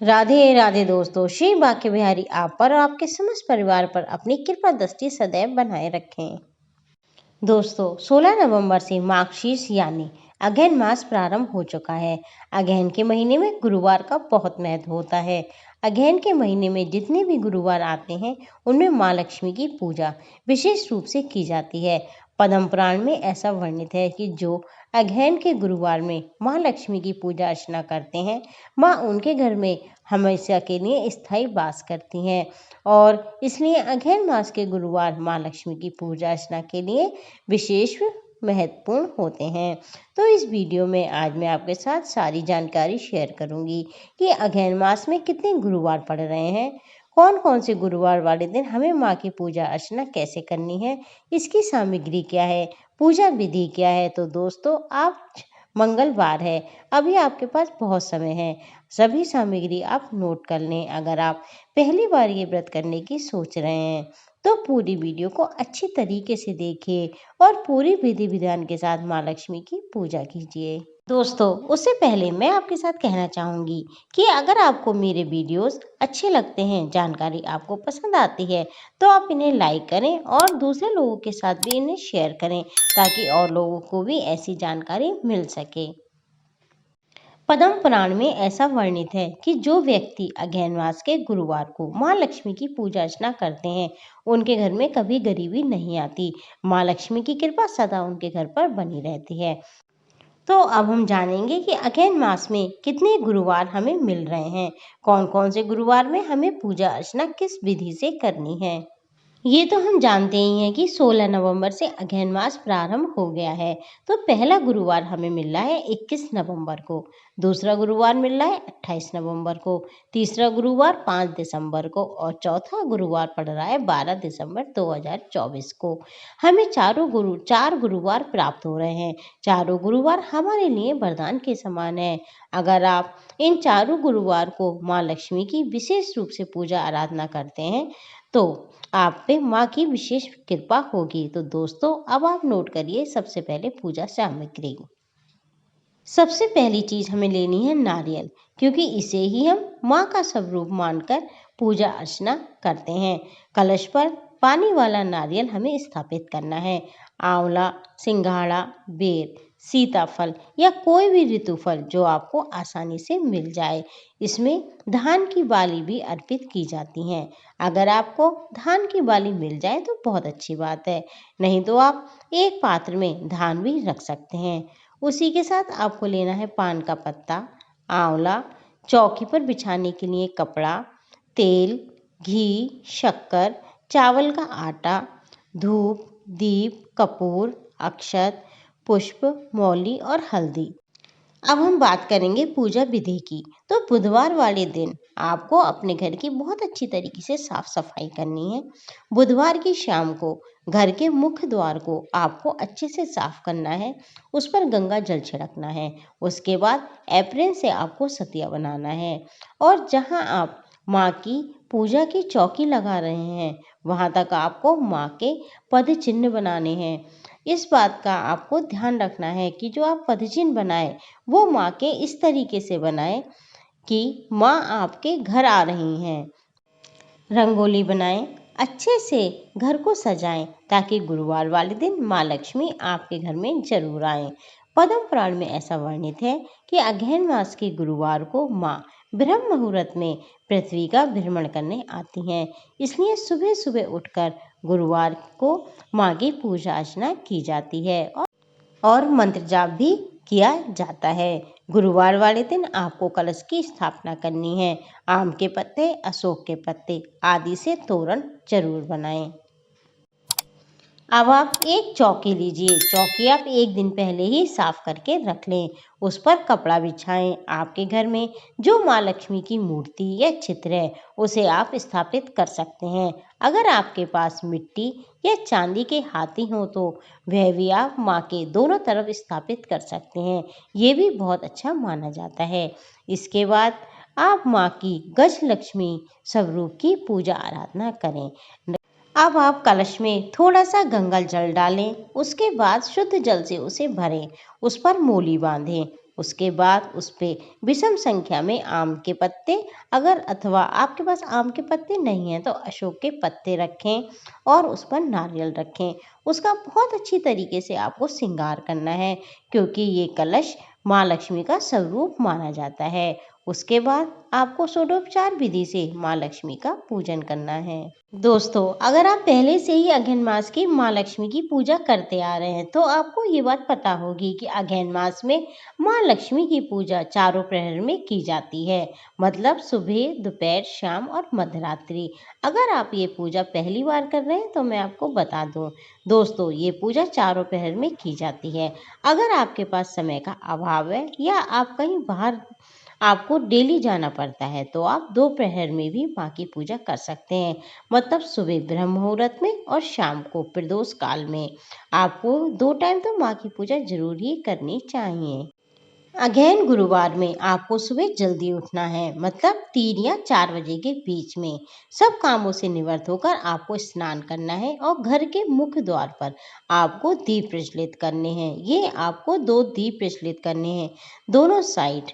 राधे राधे दोस्तों, श्री बांके बिहारी आप पर और आपके समस्त परिवार पर अपनी कृपा दृष्टि सदैव बनाए रखें। दोस्तों, 16 नवंबर से माघशीर्ष यानी अगहन मास प्रारंभ हो चुका है। अगहन के महीने में गुरुवार का बहुत महत्व होता है। अगहन के महीने में जितने भी गुरुवार आते हैं उनमें माँ लक्ष्मी की पूजा विशेष रूप से की जाती है। पद्म पुराण में ऐसा वर्णित है कि जो अगहन के गुरुवार में माँ लक्ष्मी की पूजा अर्चना करते हैं, माँ उनके घर में हमेशा के लिए स्थायी वास करती हैं और इसलिए अगहन मास के गुरुवार माँ लक्ष्मी की पूजा अर्चना के लिए विशेष महत्वपूर्ण होते हैं। तो इस वीडियो में आज मैं आपके साथ सारी जानकारी शेयर करूंगी कि अगहन मास में कितने गुरुवार पड़ रहे हैं, कौन कौन से गुरुवार वाले दिन हमें माँ की पूजा अर्चना कैसे करनी है, इसकी सामग्री क्या है, पूजा विधि क्या है। तो दोस्तों, आज मंगलवार है, अभी आपके पास बहुत समय है, सभी सामग्री आप नोट कर लें। अगर आप पहली बार ये व्रत करने की सोच रहे हैं तो पूरी वीडियो को अच्छी तरीके से देखिए और पूरी विधि विधान के साथ माँ लक्ष्मी की पूजा कीजिए। दोस्तों, उससे पहले मैं आपके साथ कहना चाहूँगी कि अगर आपको मेरे वीडियोस अच्छे लगते हैं, जानकारी आपको पसंद आती है, तो आप इन्हें लाइक करें और दूसरे लोगों के साथ भी इन्हें शेयर करें ताकि और लोगों को भी ऐसी जानकारी मिल सके। पद्म पुराण में ऐसा वर्णित है कि जो व्यक्ति अगहन मास के गुरुवार को माँ लक्ष्मी की पूजा अर्चना करते हैं उनके घर में कभी गरीबी नहीं आती। माँ लक्ष्मी की कृपा सदा उनके घर पर बनी रहती है। तो अब हम जानेंगे कि अगहन मास में कितने गुरुवार हमें मिल रहे हैं, कौन कौन से गुरुवार में हमें पूजा अर्चना किस विधि से करनी है। ये तो हम जानते ही हैं कि 16 नवंबर से अगहन मास प्रारंभ हो गया है। तो पहला गुरुवार हमें मिल रहा है 21 नवंबर को, दूसरा गुरुवार मिल रहा है 28 नवंबर को, तीसरा गुरुवार 5 दिसंबर को और चौथा गुरुवार पड़ रहा है 12 दिसंबर 2024 को। हमें चार गुरुवार प्राप्त हो रहे हैं। चारों गुरुवार हमारे लिए वरदान के समान है। अगर आप इन चारों गुरुवार को माँ लक्ष्मी की विशेष रूप से पूजा आराधना करते हैं तो आप पे माँ की विशेष कृपा होगी। तो दोस्तों, अब आप नोट करिए सबसे पहले पूजा सामग्री। सबसे पहली चीज हमें लेनी है नारियल, क्योंकि इसे ही हम माँ का स्वरूप मानकर पूजा अर्चना करते हैं। कलश पर पानी वाला नारियल हमें स्थापित करना है। आंवला, सिंघाड़ा, बेर, सीताफल या कोई भी ऋतु फल जो आपको आसानी से मिल जाए। इसमें धान की बाली भी अर्पित की जाती हैं। अगर आपको धान की बाली मिल जाए तो बहुत अच्छी बात है, नहीं तो आप एक पात्र में धान भी रख सकते हैं। उसी के साथ आपको लेना है पान का पत्ता, आंवला, चौकी पर बिछाने के लिए कपड़ा, तेल, घी, शक्कर, चावल का आटा, धूप, दीप, कपूर, अक्षत, पुष्प, मौली और हल्दी। अब हम बात करेंगे पूजा विधि की। तो बुधवार वाले दिन आपको अपने घर की बहुत अच्छी तरीके से साफ सफाई करनी है। बुधवार की शाम को घर के मुख्य द्वार को आपको अच्छे से साफ करना है, उस पर गंगा जल छिड़कना है। उसके बाद एप्रिन से आपको सतिया बनाना है और जहां आप माँ की पूजा की चौकी लगा रहे हैं वहां तक आपको माँ के पद चिन्ह बनाने हैं। इस बात का आपको ध्यान रखना है कि जो आप पद चिन्ह बनाए वो माँ के इस तरीके से बनाएं कि माँ आपके घर आ रही हैं। रंगोली बनाएं, अच्छे से घर को सजाएं ताकि गुरुवार वाले दिन माँ लक्ष्मी आपके घर में जरूर आए। पद्म पुराण में ऐसा वर्णित है कि अगहन मास के गुरुवार को माँ ब्रह्म मुहूर्त में पृथ्वी का भ्रमण करने आती हैं। इसलिए सुबह सुबह उठकर गुरुवार को माँ की पूजा अर्चना की जाती है और मंत्र जाप भी किया जाता है। गुरुवार वाले दिन आपको कलश की स्थापना करनी है। आम के पत्ते, अशोक के पत्ते आदि से तोरण जरूर बनाएं। अब आप एक चौकी लीजिए। चौकी आप एक दिन पहले ही साफ करके रख लें। उस पर कपड़ा बिछाएं। आपके घर में जो माँ लक्ष्मी की मूर्ति या चित्र है उसे आप स्थापित कर सकते हैं। अगर आपके पास मिट्टी या चांदी के हाथी हो तो वह भी आप माँ के दोनों तरफ स्थापित कर सकते हैं। ये भी बहुत अच्छा माना जाता है। इसके बाद आप माँ की गज लक्ष्मी स्वरूप की पूजा आराधना करें। अब आप कलश में थोड़ा सा गंगा जल डालें, उसके बाद शुद्ध जल से उसे भरें, उस पर मोली बांधें। उसके बाद उस पे विषम संख्या में आम के पत्ते, अगर अथवा आपके पास आम के पत्ते नहीं हैं तो अशोक के पत्ते रखें और उस पर नारियल रखें। उसका बहुत अच्छी तरीके से आपको श्रृंगार करना है, क्योंकि ये कलश माँ लक्ष्मी का स्वरूप माना जाता है। उसके बाद आपको षोडोपचार विधि से माँ लक्ष्मी का पूजन करना है। दोस्तों, अगर आप पहले से ही अघन मास की माँ लक्ष्मी की पूजा करते आ रहे हैं तो आपको ये बात पता होगी कि अघन मास में माँ लक्ष्मी की पूजा चारों प्रहर में की जाती है, मतलब सुबह, दोपहर, शाम और मध्यरात्रि। अगर आप ये पूजा पहली बार कर रहे हैं तो मैं आपको बता दूं दोस्तों, ये पूजा चारों प्रहर में की जाती है। अगर आपके पास समय का अभाव है या आप कहीं बाहर आपको डेली जाना पड़ता है तो आप दोपहर में भी माँ की पूजा कर सकते हैं, मतलब सुबह ब्रह्म मुहूर्त में और शाम को प्रदोष काल में। आपको 2 टाइम तो माँ की पूजा जरूर ही करनी चाहिए। अगेन गुरुवार में आपको सुबह जल्दी उठना है, मतलब 3 या 4 बजे के बीच में। सब कामों से निवृत्त होकर आपको स्नान करना है और घर के मुख्य द्वार पर आपको दीप प्रज्वलित करने हैं। ये आपको 2 दीप प्रज्वलित करने हैं दोनों साइड,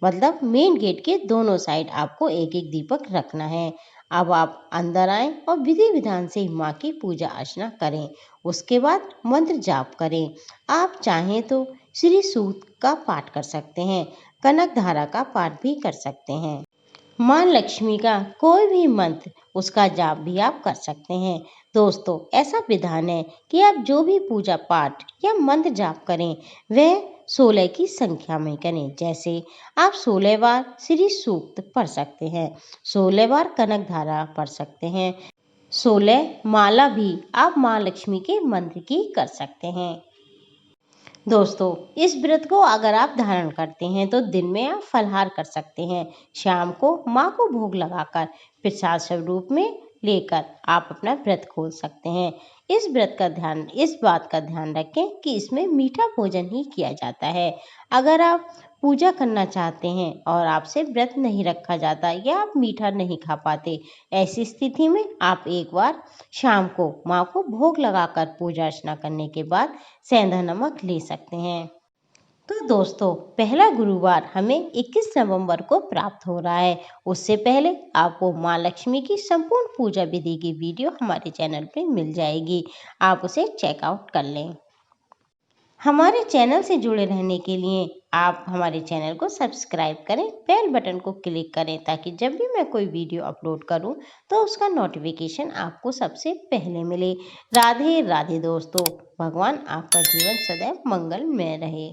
मतलब मेन गेट के दोनों साइड आपको एक एक दीपक रखना है। अब आप अंदर आएं और विधि विधान से माँ की पूजा अर्चना करें। उसके बाद मंत्र जाप करें। आप चाहें तो श्री सूक्त का पाठ कर सकते हैं, कनक धारा का पाठ भी कर सकते हैं। माँ लक्ष्मी का कोई भी मंत्र उसका जाप भी आप कर सकते हैं। दोस्तों, ऐसा विधान है कि आप जो भी पूजा पाठ या मंत्र जाप करें वह 16 की संख्या में करें। जैसे आप 16 बार श्री सूक्त पढ़ सकते हैं, 16 बार कनक धारा पढ़ सकते हैं, 16 माला भी आप माँ लक्ष्मी के मंत्र की कर सकते हैं। दोस्तों, इस व्रत को अगर आप धारण करते हैं तो दिन में आप फलाहार कर सकते हैं। शाम को माँ को भोग लगाकर प्रसाद स्वरूप में लेकर आप अपना व्रत खोल सकते हैं। इस बात का ध्यान रखें कि इसमें मीठा भोजन ही किया जाता है। अगर आप पूजा करना चाहते हैं और आपसे व्रत नहीं रखा जाता या आप मीठा नहीं खा पाते, ऐसी स्थिति में आप एक बार शाम को माँ को भोग लगाकर पूजा अर्चना करने के बाद सेंधा नमक ले सकते हैं। तो दोस्तों, पहला गुरुवार हमें 21 नवंबर को प्राप्त हो रहा है। उससे पहले आपको माँ लक्ष्मी की संपूर्ण पूजा विधि की वीडियो हमारे चैनल पे मिल जाएगी, आप उसे चेकआउट कर लें। हमारे चैनल से जुड़े रहने के लिए आप हमारे चैनल को सब्सक्राइब करें, बेल बटन को क्लिक करें, ताकि जब भी मैं कोई वीडियो अपलोड करूं तो उसका नोटिफिकेशन आपको सबसे पहले मिले। राधे राधे दोस्तों, भगवान आपका जीवन सदैव मंगलमय रहे।